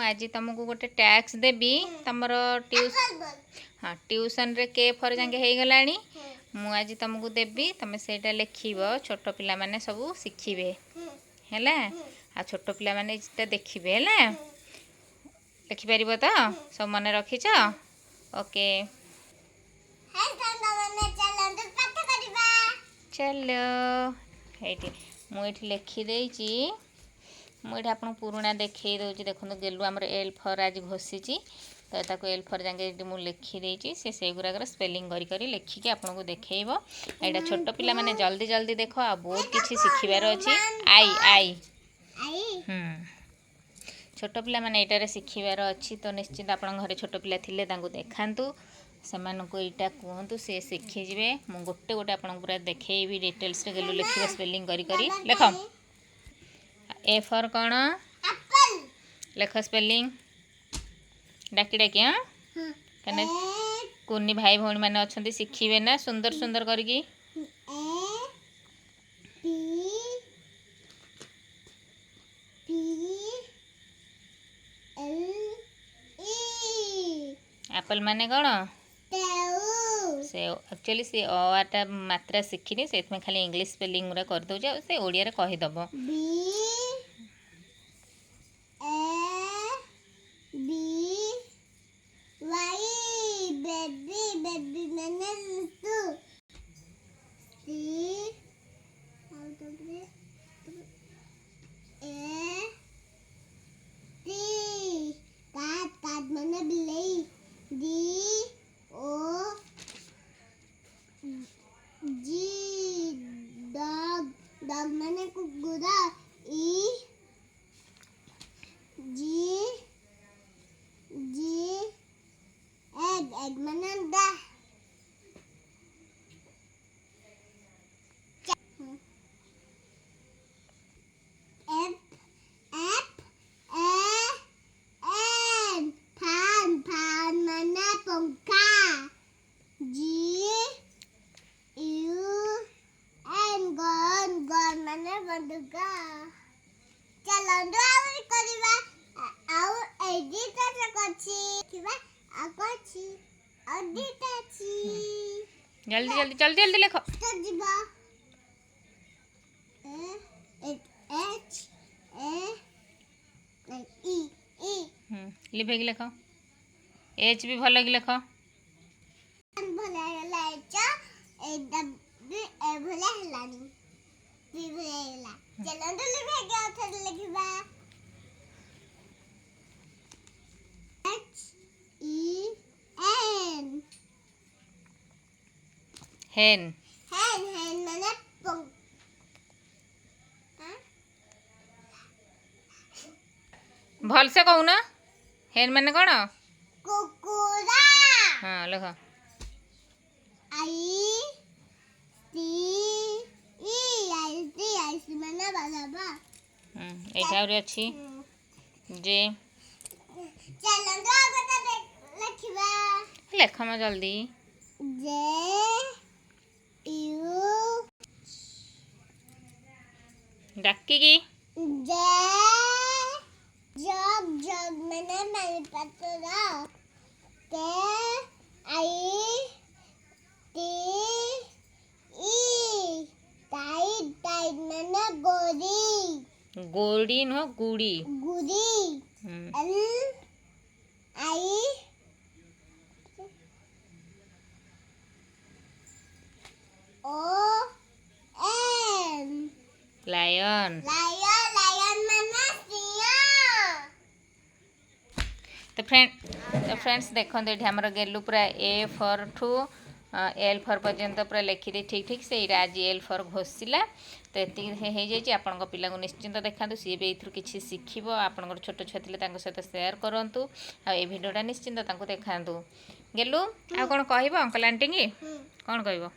आज तुमको गोटे टैक्स देबी तुमर हाँ ट्यूशन रे के फर जाके हो गला मु आज तुमको देबी तुम से लिखब छोट पिला माने सब शिखिबे है आ छोट पिला माने देखिबे है लिखिपर तो सब मन रखीच ओके चलो ये मुझे लिखिदे मुझे आपको पुराणा देखई दूसरी देखो गेलु आमर एल फर आज घोषी तो ताको एल फर जाके मुझे लिखिदे से गुराक स्पेलिंग करी लिखिकी आपको देखब यहाँ छोट पिला माने जल्दी जल्दी देख आ बहुत किसी शिखिबार अच्छी आई आई छोट पिला माने एटारे शिखिबार अच्छी तो निश्चित आप घरे छोट पिला थिले तांको देखांतु सेमानंको एटा कहतु सी शिखिजे मु गोटे गोटे आपको पूरा देखी डिटेल्स रे गेलु लिखिबे स्पेलिंग करी लेख ए फॉर कौन लेख स्पेलिंग डाकी डाकी हाँ कने कुनी भाई भौणी मैंने अच्छा शिखिबे ना सुंदर सुंदर करके एप्पल माने कौन से एक्चुअली से अटा मात्रा शिखिनी से खाली इंग्लिश स्पेलिंग रे कर दो से ओडिया रे कहि दबो dog mana kuda egg mana da pan mana pongka gun माने बंदुका चलो आउरी करिबा आउ एडिट करछि किबा आकोछि एडिट अछि जल्दी जल्दी जल्दी जल्दी लिखो तो जीवा एच ए ई लिखे लिखो एच भी भलो कि लिखो भला लाइचा ए डब्ल्यू ए भला हलानी बिबेला चलो लिखे गया था लिखबा H E N हेन हेन माने पंख भल से कहू ना हेन माने कौन कुकुरा हाँ लिख आई सी माने बाबा एटा और अच्छी जे चलो आगता लिखबा लेख म जल्दी जे यू डाकी की जे जग जग मैंने पानी पत्तरा K I T E kite kite मैंने गोरी गोड़ी न गुड़ी गुड़ी L I O N lion lion मैंने सिंह तो फ्रेंड्स देखो ये आमर गेलु पूरा ए फॉर टू एल फॉर पर्यंत पूरा लिखिदे ठीक ठीक से आज एल फॉर घोषिला तो ये आपण पिला निश्चिंत देखा सी भी ये किसी शिखब आप छोट छुआ थे सहित सेयार करूँ आ भिडियोटा निश्चिंत देखा गेलु आ कौन कह अंकल आंटी की कौन कह